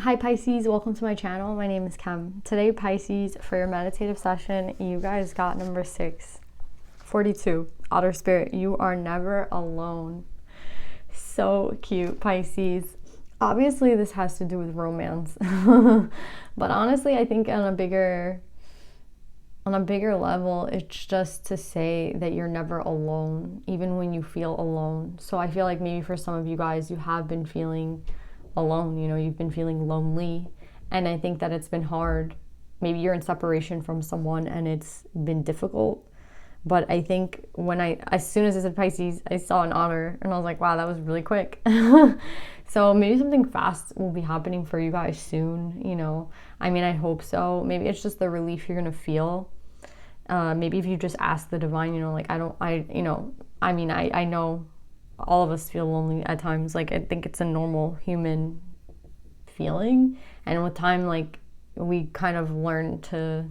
Hi Pisces, welcome to my channel. My name is Kem. Today, Pisces, for your meditative session, you guys got number 642, Outer Spirit. You are never alone. So cute, Pisces. Obviously, this has to do with romance. But honestly, I think on a bigger level, it's just to say that you're never alone, even when you feel alone. So I feel like maybe for some of you guys, you have been feeling alone, you've been feeling lonely, and I think that it's been hard. Maybe you're in separation from someone and it's been difficult, but I think as soon as I said Pisces, I saw an otter and I was like, wow, that was really quick. So maybe something fast will be happening for you guys soon. I hope so. Maybe it's just the relief you're gonna feel. Maybe if you just ask the divine, I know all of us feel lonely at times. I think it's a normal human feeling, and with time, we kind of learn to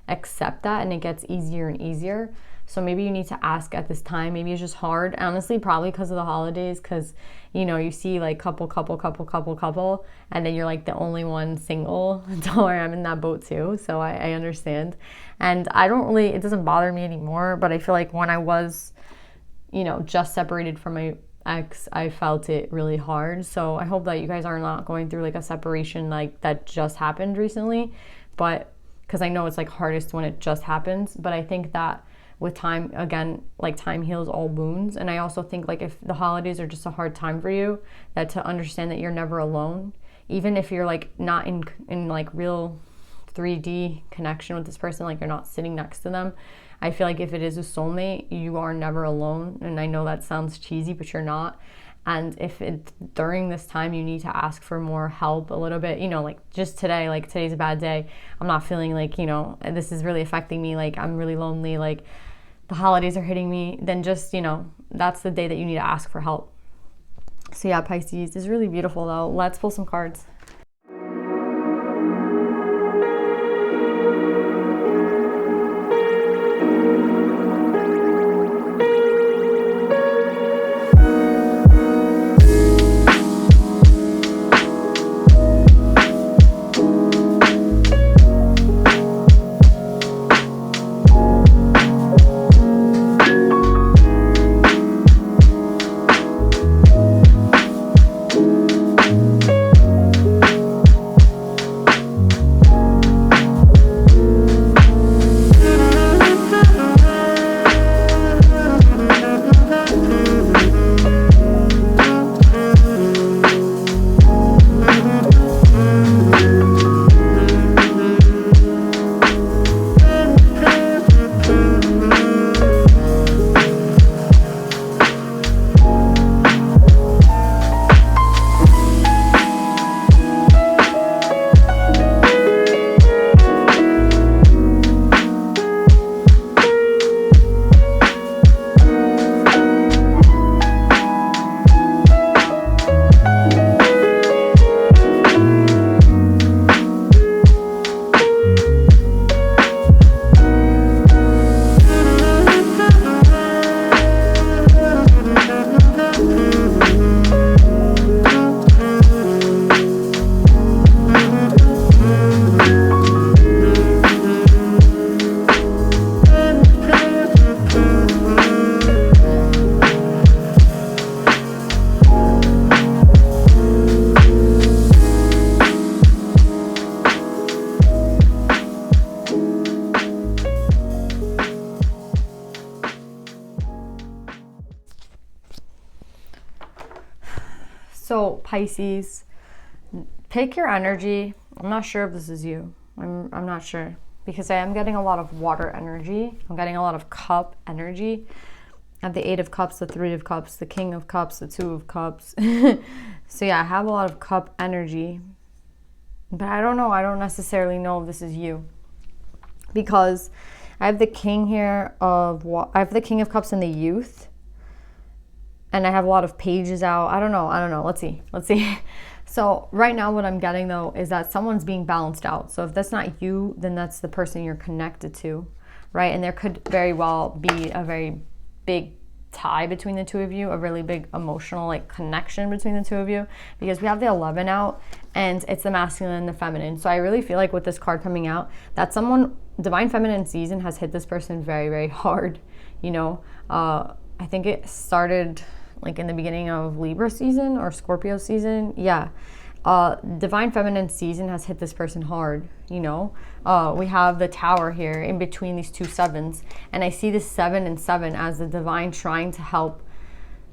accept that, and it gets easier and easier. So maybe you need to ask at this time. Maybe it's just hard, honestly, probably because of the holidays, because you see couple, and then you're the only one single. Don't worry, I'm in that boat too, so I understand. And it doesn't bother me anymore, but I feel like when I was just separated from my ex, I felt it really hard. So I hope that you guys are not going through a separation that just happened recently, but because I know it's hardest when it just happens. But I think that with time, again, time heals all wounds. And I also think if the holidays are just a hard time for you, that to understand that you're never alone, even if you're not in real 3D connection with this person, you're not sitting next to them. I feel if it is a soulmate, you are never alone. And I know that sounds cheesy, but you're not. And if during this time you need to ask for more help a little bit, just today, today's a bad day, I'm not feeling this is really affecting me, I'm really lonely, the holidays are hitting me, then just, that's the day that you need to ask for help. So yeah, Pisces is really beautiful though. Let's pull some cards. So Pisces, pick your energy. I'm not sure if this is you. I'm not sure, because I am getting a lot of water energy. I'm getting a lot of cup energy. I have the 8 of Cups, the 3 of Cups, the King of Cups, the 2 of Cups. So yeah, I have a lot of cup energy, but I don't know. I don't necessarily know if this is you, because I have the King here I have the King of Cups in the Youth, and I have a lot of pages out. I don't know. Let's see. So right now what I'm getting though is that someone's being balanced out. So if that's not you, then that's the person you're connected to, right? And there could very well be a very big tie between the two of you, a really big emotional like connection between the two of you, because we have the 11 out and it's the masculine and the feminine. So I really feel like with this card coming out, that someone, divine feminine season has hit this person very, very hard. You know, I think it started like in the beginning of Libra season or Scorpio season. Yeah. Divine feminine season has hit this person hard, you know. We have the Tower here in between these two sevens, and I see this 7 and 7 as the divine trying to help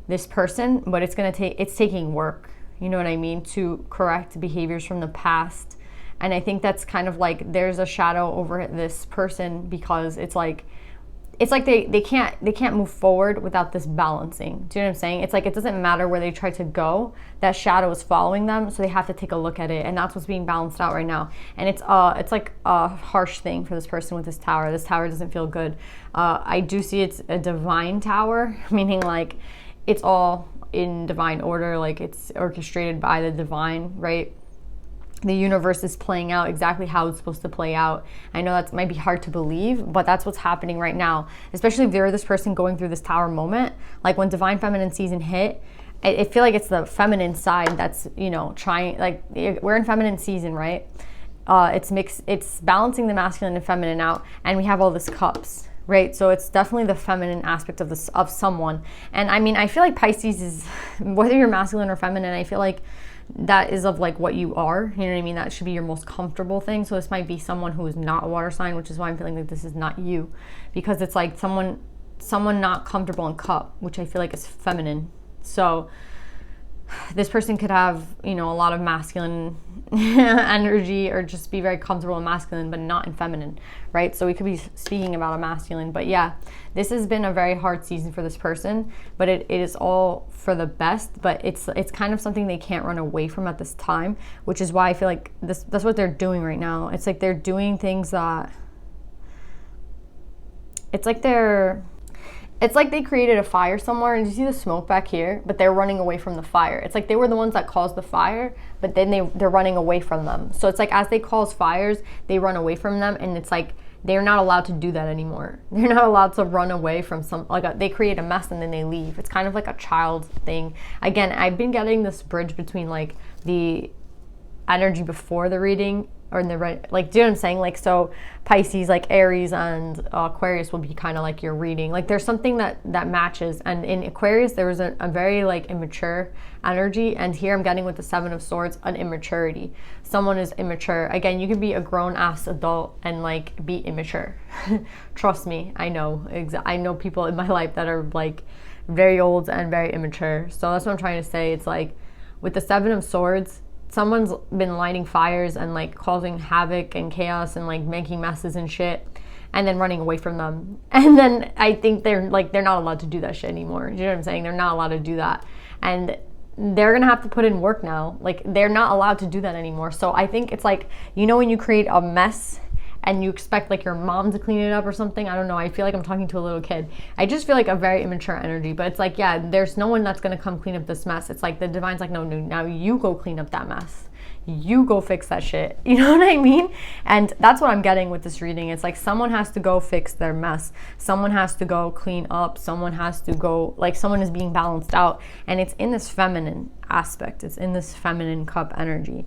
this person, but it's taking work, you know what I mean, to correct behaviors from the past. And I think that's kind of like there's a shadow over this person, because it's like they can't move forward without this balancing. Do you know what I'm saying? It's like it doesn't matter where they try to go, that shadow is following them, so they have to take a look at it, and that's what's being balanced out right now. And it's like a harsh thing for this person with this Tower. This Tower doesn't feel good. I do see it's a divine Tower, meaning like it's all in divine order, like it's orchestrated by the divine, right? The universe is playing out exactly how it's supposed to play out. I know that might be hard to believe, but that's what's happening right now. Especially if you're this person going through this Tower moment. Like when divine feminine season hit, I feel like it's the feminine side that's, you know, trying, like we're in feminine season, right? It's balancing the masculine and feminine out, and we have all this cups, right? So it's definitely the feminine aspect of someone. And I mean, I feel like Pisces is, whether you're masculine or feminine, I feel like that is of like what you are, you know what I mean? That should be your most comfortable thing. So this might be someone who is not a water sign, which is why I'm feeling like this is not you, because it's like someone not comfortable in cup, which I feel like is feminine. So this person could have, you know, a lot of masculine energy, or just be very comfortable in masculine but not in feminine, right? So we could be speaking about a masculine. But yeah, this has been a very hard season for this person, but it is all for the best. But it's kind of something they can't run away from at this time, which is why I feel like that's what they're doing right now. It's like they're doing things that, it's like they created a fire somewhere, and you see the smoke back here, but they're running away from the fire. It's like they were the ones that caused the fire, but then they're running away from them. So it's like as they cause fires, they run away from them, and it's like they're not allowed to do that anymore. They're not allowed to run away from they create a mess and then they leave. It's kind of like a child thing. Again, I've been getting this bridge between like the energy before the reading, or in the right, like, do you know what I'm saying? Like, so Pisces, like Aries and Aquarius will be kind of like your reading. Like there's something that matches. And in Aquarius, there was a very like immature energy. And here I'm getting with the 7 of Swords, an immaturity. Someone is immature. Again, you could be a grown ass adult and like be immature. Trust me, I know. I know people in my life that are like very old and very immature. So that's what I'm trying to say. It's like with the 7 of Swords, someone's been lighting fires and like causing havoc and chaos and like making messes and shit, and then running away from them. And then I think they're not allowed to do that shit anymore. You know what I'm saying? They're not allowed to do that. And they're gonna have to put in work now. Like they're not allowed to do that anymore. So I think it's like, you know, when you create a mess and you expect like your mom to clean it up or something. I don't know. I feel like I'm talking to a little kid. I just feel like a very immature energy. But it's like, yeah, there's no one that's going to come clean up this mess. It's like the divine's like, no, now you go clean up that mess. You go fix that shit. You know what I mean? And that's what I'm getting with this reading. It's like someone has to go fix their mess. Someone has to go clean up. Someone has to go, like someone is being balanced out. And it's in this feminine aspect. It's in this feminine cup energy.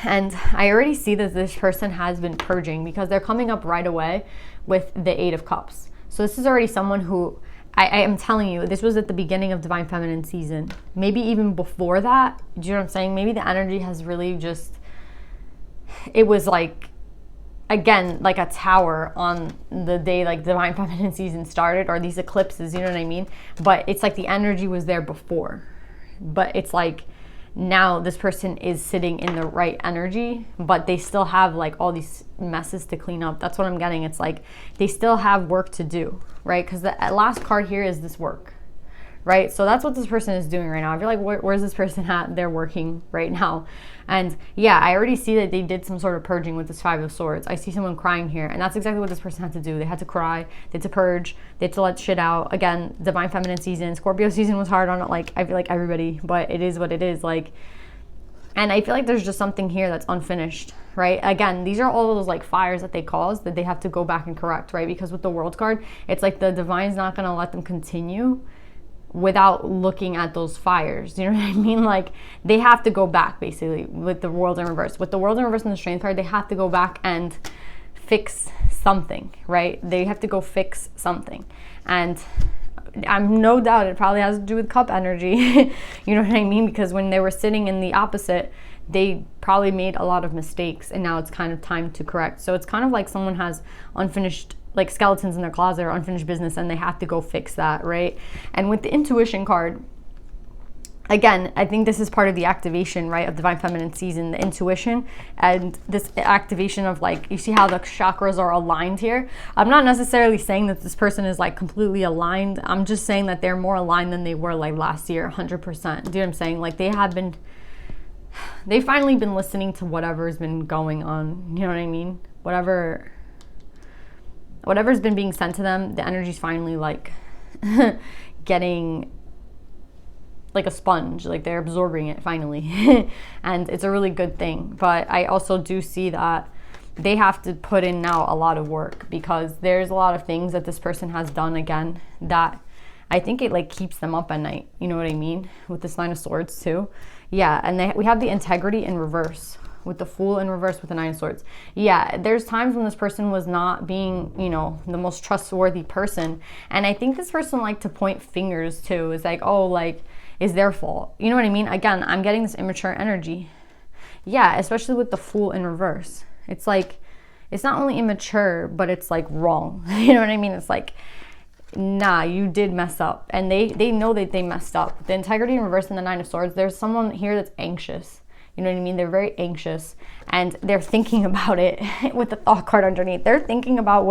And I already see that this person has been purging, because they're coming up right away with the 8 of Cups. So this is already someone who, I am telling you, this was at the beginning of Divine Feminine season. Maybe even before that. Do you know what I'm saying? Maybe the energy has really just, it was like, again, like a tower on the day like Divine Feminine season started, or these eclipses, you know what I mean? But it's like the energy was there before. But it's like, now this person is sitting in the right energy, but they still have like all these messes to clean up. That's what I'm getting. It's like they still have work to do, right? Because the last card here is this work, right? So that's what this person is doing right now. I feel like where's this person at? They're working right now. And yeah, I already see that they did some sort of purging with this 5 of Swords. I see someone crying here, and that's exactly what this person had to do. They had to cry, they had to purge, they had to let shit out. Again, Divine Feminine season, Scorpio season was hard on, like, I feel like everybody, but it is what it is. Like, And I feel like there's just something here that's unfinished, right? Again, these are all those like fires that they caused that they have to go back and correct, right? Because with the World card, it's like the divine's not going to let them continue without looking at those fires. You know what I mean? Like, they have to go back, basically, with the World in reverse. With the World in reverse and the Strength card, they have to go back and fix something, right? They have to go fix something. And I'm no doubt it probably has to do with cup energy. You know what I mean? Because when they were sitting in the opposite, they probably made a lot of mistakes, and now it's kind of time to correct. So it's kind of like someone has unfinished, like skeletons in their closet or unfinished business, and they have to go fix that, right? And with the intuition card, again, I think this is part of the activation, right, of Divine Feminine season, the intuition, and this activation of, like, you see how the chakras are aligned here? I'm not necessarily saying that this person is, like, completely aligned. I'm just saying that they're more aligned than they were, like, last year, 100%. Do you know what I'm saying? Like, they've finally been listening to whatever's been going on. You know what I mean? Whatever's been being sent to them, the energy's finally, like, getting like a sponge, like they're absorbing it finally. And it's a really good thing. But I also do see that they have to put in now a lot of work, because there's a lot of things that this person has done again that I think it like keeps them up at night. You know what I mean? With this Nine of Swords too. Yeah, and we have the integrity in reverse, with the Fool in reverse, with the Nine of Swords. Yeah, there's times when this person was not being, you know, the most trustworthy person. And I think this person liked to point fingers too. It's like, oh, like, is their fault. You know what I mean? Again, I'm getting this immature energy. Yeah, especially with the Fool in reverse. It's like, it's not only immature, but it's like wrong. You know what I mean? It's like, nah, you did mess up. And they know that they messed up. The integrity in reverse and the Nine of Swords, there's someone here that's anxious. You know what I mean? They're very anxious, and they're thinking about it with the Thought card underneath. They're thinking about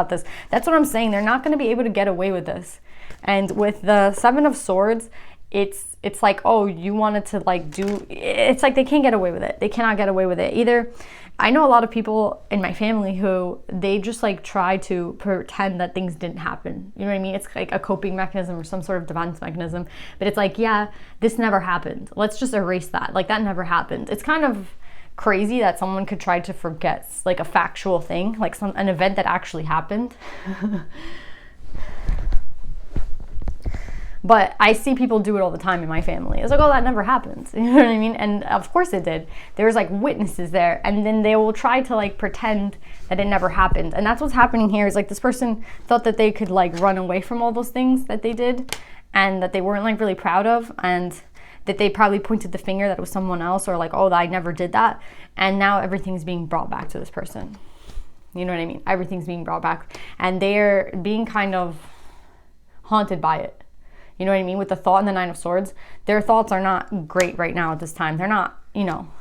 this. That's what I'm saying. They're not going to be able to get away with this. And with the Seven of Swords, it's like, oh, you wanted to like do, it's like they can't get away with it. They cannot get away with it either. I know a lot of people in my family who they just like try to pretend that things didn't happen. You know what I mean? It's like a coping mechanism or some sort of defense mechanism. But it's like, yeah, this never happened. Let's just erase that. Like, that never happened. It's kind of crazy that someone could try to forget like a factual thing, like an event that actually happened. But I see people do it all the time in my family. It's like, oh, that never happened. You know what I mean? And of course it did. There's like witnesses there. And then they will try to like pretend that it never happened. And that's what's happening here, is like this person thought that they could like run away from all those things that they did and that they weren't like really proud of, and that they probably pointed the finger that it was someone else, or like, oh, I never did that. And now everything's being brought back to this person. You know what I mean? Everything's being brought back. And they're being kind of haunted by it. You know what I mean? With the Thought and the Nine of Swords, their thoughts are not great right now at this time. They're not, you know,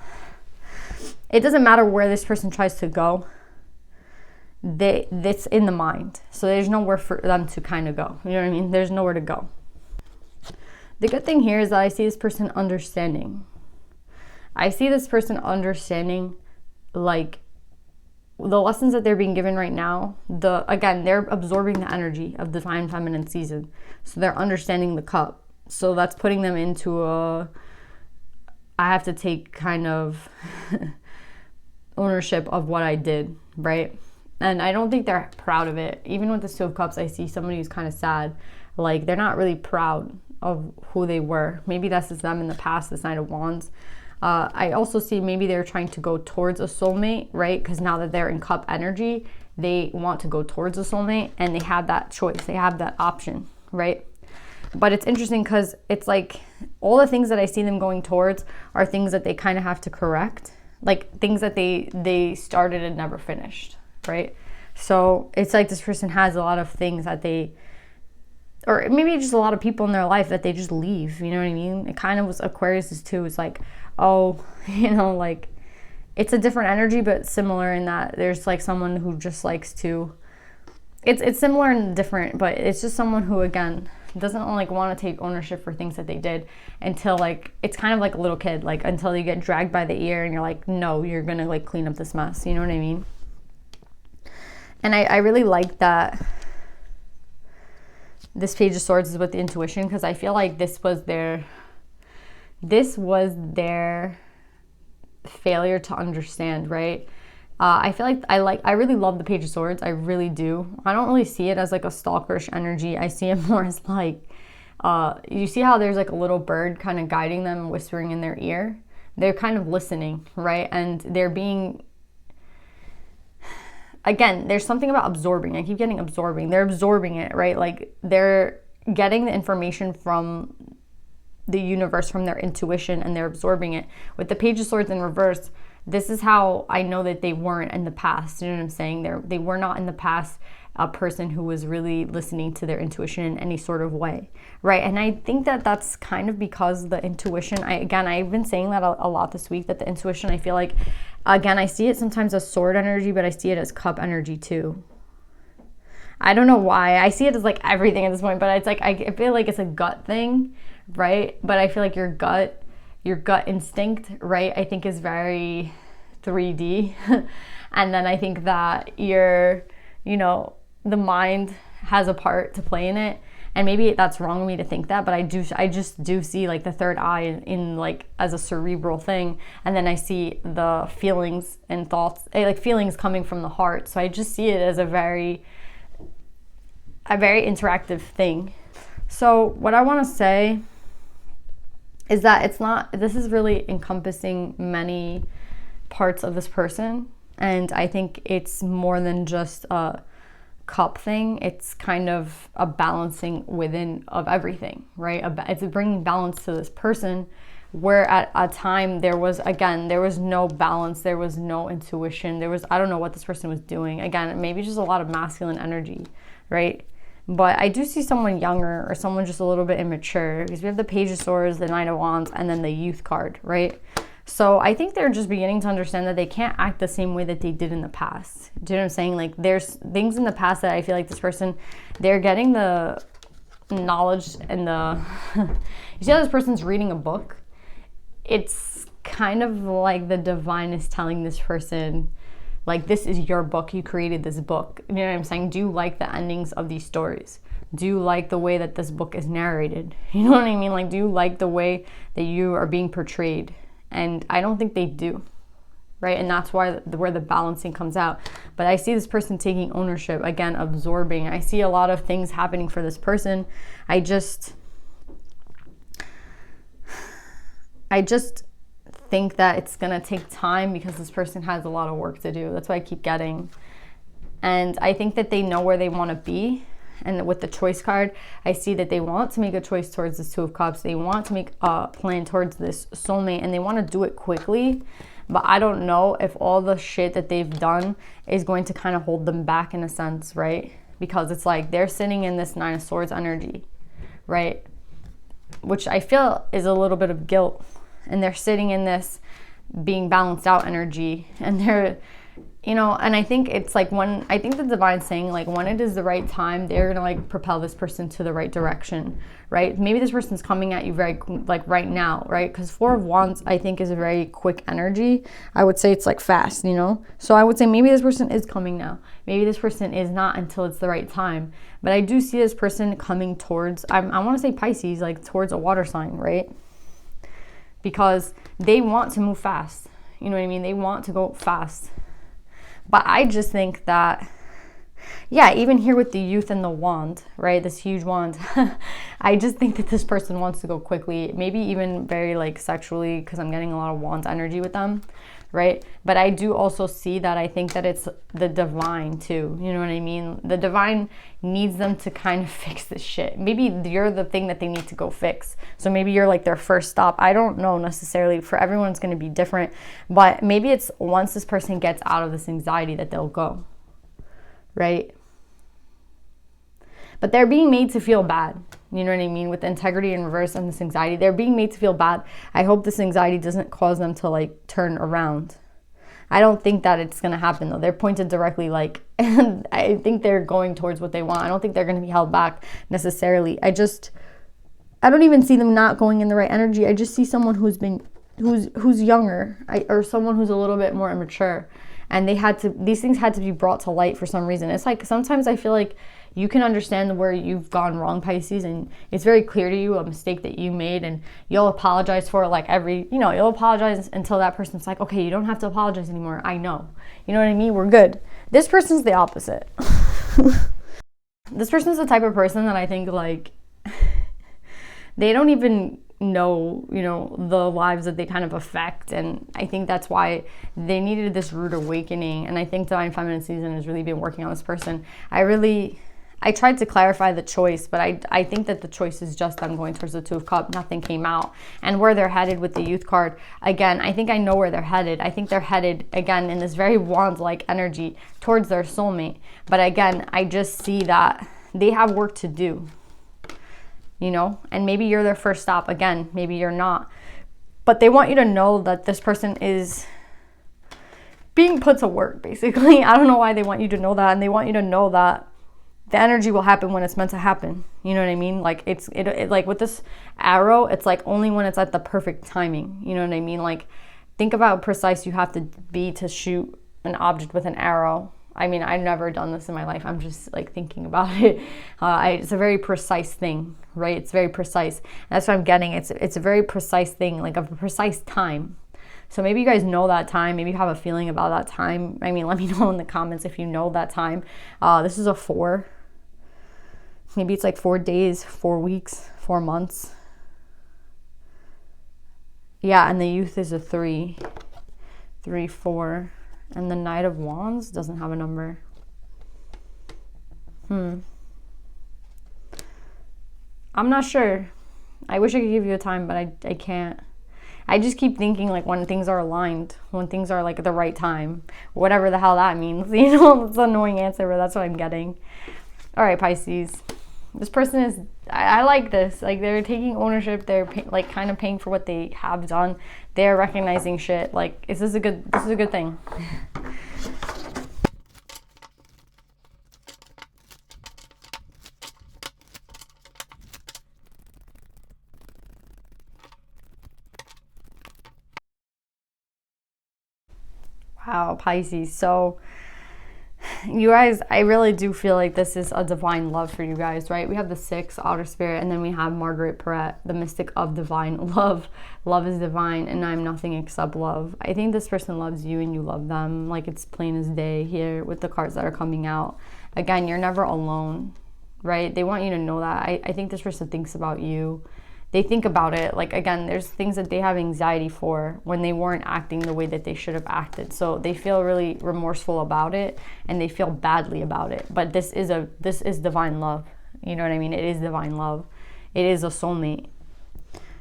it doesn't matter where this person tries to go. It's in the mind. So there's nowhere for them to kind of go. You know what I mean? There's nowhere to go. The good thing here is that I see this person understanding. I see this person understanding, like, the lessons that they're being given right now. Again, they're absorbing the energy of Divine Feminine season. So they're understanding the cup. So that's putting them into I have to take kind of ownership of what I did, right? And I don't think they're proud of it. Even with the Two of Cups, I see somebody who's kind of sad. Like, they're not really proud of who they were. Maybe that's just them in the past, this Knight of Wands. I also see maybe they're trying to go towards a soulmate, right? Because now that they're in cup energy, they want to go towards a soulmate, and they have that choice. They have that option, right? But it's interesting because it's like all the things that I see them going towards are things that they kind of have to correct, like things that they started and never finished, right? So it's like this person has a lot of things that or maybe just a lot of people in their life that they just leave, you know what I mean? It kind of was Aquarius too. It's like, oh, you know, like, it's a different energy, but similar in that there's like someone who just likes to, it's similar and different, but it's just someone who, again, doesn't like want to take ownership for things that they did until, like, it's kind of like a little kid, like, until you get dragged by the ear and you're like, no, you're gonna like clean up this mess, you know what I mean? And I really like that this Page of Swords is with the intuition, because I feel like this was their, this was their failure to understand, right? I feel like I really love the Page of Swords. I really do. I don't really see it as like a stalkerish energy. I see it more as like, you see how there's like a little bird kind of guiding them, whispering in their ear? They're kind of listening, right? And they're being, again, there's something about absorbing. I keep getting absorbing. They're absorbing it, right? Like they're getting the information from the universe, from their intuition, and they're absorbing it. With the Page of Swords in reverse, this is how I know that they weren't in the past. You know what I'm saying? They were not in the past a person who was really listening to their intuition in any sort of way, right? And I think that that's kind of because the intuition, I've been saying that a lot this week, that the intuition, I feel like, again, I see it sometimes as sword energy, but I see it as cup energy too. I don't know why. I see it as like everything at this point, but it's like, I feel like it's a gut thing, right? But I feel like your gut instinct, right, I think is very 3D. And then I think that the mind has a part to play in it. And maybe that's wrong of me to think that, but I just do see like the third eye in like as a cerebral thing. And then I see the feelings and thoughts, like feelings coming from the heart. So I just see it as a very interactive thing. So what I want to say is that this is really encompassing many parts of this person. And I think it's more than just a cup thing. It's kind of a balancing within of everything, right? It's bringing balance to this person, where at a time there was no balance, there was no intuition, I don't know what this person was doing. Again, maybe just a lot of masculine energy, right? But I do see someone younger or someone just a little bit immature, because we have the Page of Swords, the Knight of Wands, and then the Youth card, right? So I think they're just beginning to understand that they can't act the same way that they did in the past. Do you know what I'm saying? Like there's things in the past that I feel like this person, they're getting the knowledge and you see how this person's reading a book? It's kind of like the divine is telling this person, like, this is your book. You created this book. You know what I'm saying? Do you like the endings of these stories? Do you like the way that this book is narrated? You know what I mean? Like, do you like the way that you are being portrayed? And I don't think they do, right? And that's where the balancing comes out. But I see this person taking ownership, again, absorbing. I see a lot of things happening for this person. I just think that it's gonna take time, because this person has a lot of work to do. That's what I keep getting. And I think that they know where they want to be. And with the Choice card, I see that they want to make a choice towards this Two of Cups. They want to make a plan towards this soulmate, and they want to do it quickly. But I don't know if all the shit that they've done is going to kind of hold them back in a sense, right? Because it's like they're sitting in this Nine of Swords energy, right? Which I feel is a little bit of guilt. And they're sitting in this being balanced out energy, and they're, and I think it's like I think the divine's saying, like, when it is the right time, they're gonna like propel this person to the right direction, right? Maybe this person's coming at you very like right now, right? Because Four of Wands, I think, is a very quick energy. I would say it's like fast, So I would say maybe this person is coming now. Maybe this person is not until it's the right time. But I do see this person coming towards, I want to say Pisces, like towards a water sign, right? Because they want to move fast. You know what I mean? They want to go fast. But I just think that, even here with the Youth and the wand, right? This huge wand. I just think that this person wants to go quickly. Maybe even very like sexually, because I'm getting a lot of wand energy with them, right? But I do also see that I think that it's the divine too. You know what I mean? The divine needs them to kind of fix this shit. Maybe you're the thing that they need to go fix. So maybe you're like their first stop. I don't know necessarily. For everyone, it's going to be different. But maybe it's once this person gets out of this anxiety that they'll go, right? But they're being made to feel bad. You know what I mean? With integrity in reverse and this anxiety, they're being made to feel bad. I hope this anxiety doesn't cause them to like turn around. I don't think that it's going to happen though. They're pointed directly, like, and I think they're going towards what they want. I don't think they're going to be held back necessarily. I don't even see them not going in the right energy. I just see someone who's younger, or someone who's a little bit more immature. And these things had to be brought to light for some reason. It's like sometimes I feel like you can understand where you've gone wrong, Pisces, and it's very clear to you a mistake that you made, and you'll apologize for it like you'll apologize until that person's like, okay, you don't have to apologize anymore. I know. You know what I mean? We're good. This person's the opposite. This person's the type of person that I think like they don't even know, the lives that they kind of affect. And I think that's why they needed this rude awakening. And I think Divine Feminine Season has really been working on this person. I tried to clarify the choice, but I think that the choice is just them going towards the Two of Cups. Nothing came out. And where they're headed with the Youth card, again, I think I know where they're headed. I think they're headed, again, in this very wand-like energy towards their soulmate. But again, I just see that they have work to do, and maybe you're their first stop. Again, maybe you're not. But they want you to know that this person is being put to work, basically. I don't know why they want you to know that. And they want you to know that the energy will happen when it's meant to happen. You know what I mean? Like it like with this arrow, it's like only when it's at the perfect timing. You know what I mean? Like think about how precise you have to be to shoot an object with an arrow. I mean, I've never done this in my life. I'm just like thinking about it. It's a very precise thing, right? It's very precise. That's what I'm getting. It's a very precise thing, like a precise time. So maybe you guys know that time. Maybe you have a feeling about that time. I mean, let me know in the comments if you know that time. This is a 4. Maybe it's like 4 days, 4 weeks, 4 months. Yeah, and the Youth is a 3. 3, 4. And the Knight of Wands doesn't have a number. I'm not sure. I wish I could give you a time, but I can't. I just keep thinking like when things are aligned, when things are like at the right time, whatever the hell that means. It's an annoying answer, but that's what I'm getting. All right, Pisces. This person is, I like this. Like they're taking ownership. They're like kind of paying for what they have done. They're recognizing shit. Like, this is a good thing. Wow, Pisces. So you guys, I really do feel like this is a divine love for you guys, right? We have the 6, Outer Spirit, and then we have Margaret Perret, the mystic of divine love. Love is divine, and I'm nothing except love. I think this person loves you and you love them. Like, it's plain as day here with the cards that are coming out. Again, you're never alone, right? They want you to know that. I think this person thinks about you. They think about it. Like, again, there's things that they have anxiety for when they weren't acting the way that they should have acted. So they feel really remorseful about it, and they feel badly about it. But this is divine love. You know what I mean? It is divine love. It is a soulmate.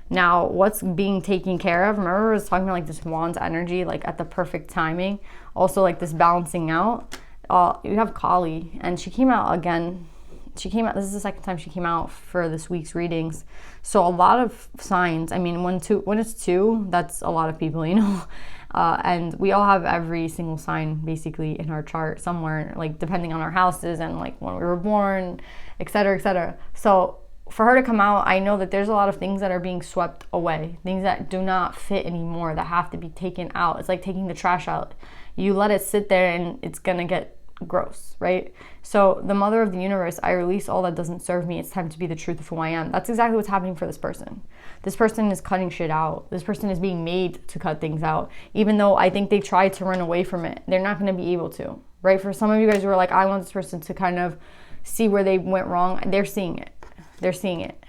Now, what's being taken care of? Remember, I was talking about like this wand's energy, like at the perfect timing. Also, like this balancing out. You have Kali, and she came out again. She came out, this is the second time she came out for this week's readings. So a lot of signs, I mean, when it's 2, that's a lot of people, and we all have every single sign basically in our chart somewhere, like depending on our houses and like when we were born, etc., etc. So for her to come out, I know that there's a lot of things that are being swept away, things that do not fit anymore, that have to be taken out. It's like taking the trash out. You let it sit there and it's gonna get gross, right? So the Mother of the Universe, I release all that doesn't serve me. It's time to be the truth of who I am. That's exactly what's happening for this person. This person is cutting shit out. This person is being made to cut things out, even though I think they tried to run away from it. They're not going to be able to, right? For some of you guys who are like, I want this person to kind of see where they went wrong, they're seeing it. They're seeing it,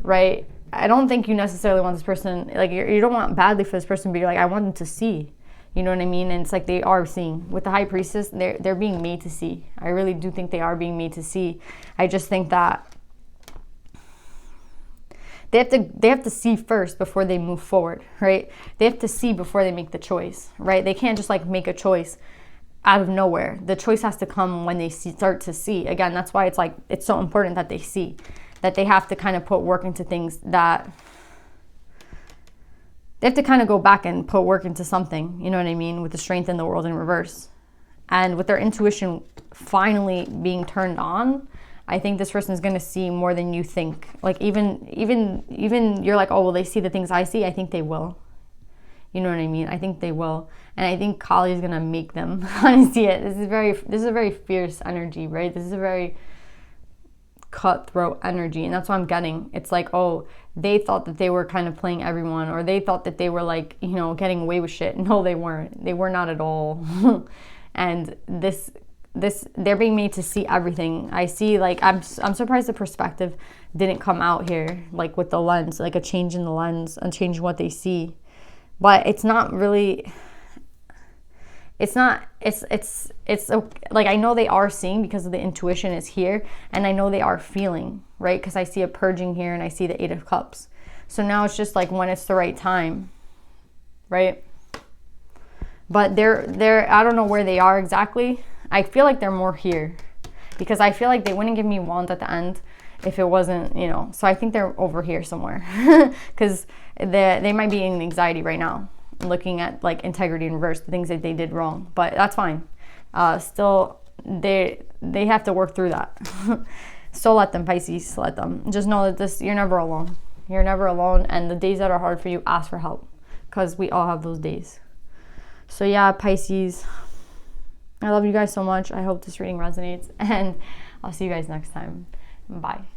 right? I don't think you necessarily want this person, like you don't want badly for this person, but you're like, I want them to see. You know what I mean? And it's like they are seeing. With the High Priestess, they're being made to see. I really do think they are being made to see. I just think that they have to see first before they move forward, right? They have to see before they make the choice, right? They can't just like make a choice out of nowhere. The choice has to come when they start to see. Again, that's why it's like it's so important that they see, that they have to kind of put work into things, that they have to kind of go back and put work into something, you know what I mean, with the Strength in the World in reverse. And with their intuition finally being turned on, I think this person is going to see more than you think. Like even you're like, oh, will they see the things I see? I think they will. You know what I mean? I think they will. And I think Kali is going to make them want to see it. This is a very fierce energy, right? This is a very cutthroat energy. And that's what I'm getting. It's like, oh, they thought that they were kind of playing everyone, or they thought that they were like, you know, getting away with shit. No, they weren't. They were not at all. And this they're being made to see everything. I see, like, I'm surprised the perspective didn't come out here, like with the lens, like a change in the lens, a change in what they see. But it's not really, it's like, I know they are seeing because of the intuition is here, and I know they are feeling, right? Because I see a purging here and I see the 8 of Cups. So now it's just like when it's the right time, right? But they're I don't know where they are exactly. I feel like they're more here, because I feel like they wouldn't give me Wands at the end if it wasn't, you know. So I think they're over here somewhere, because they might be in anxiety right now, looking at like integrity in reverse, the things that they did wrong. But that's fine. Still, they have to work through that. So let them, Pisces. Let them. Just know that you're never alone. You're never alone. And the days that are hard for you, ask for help, because we all have those days. So yeah, Pisces, I love you guys so much. I hope this reading resonates, and I'll see you guys next time. Bye.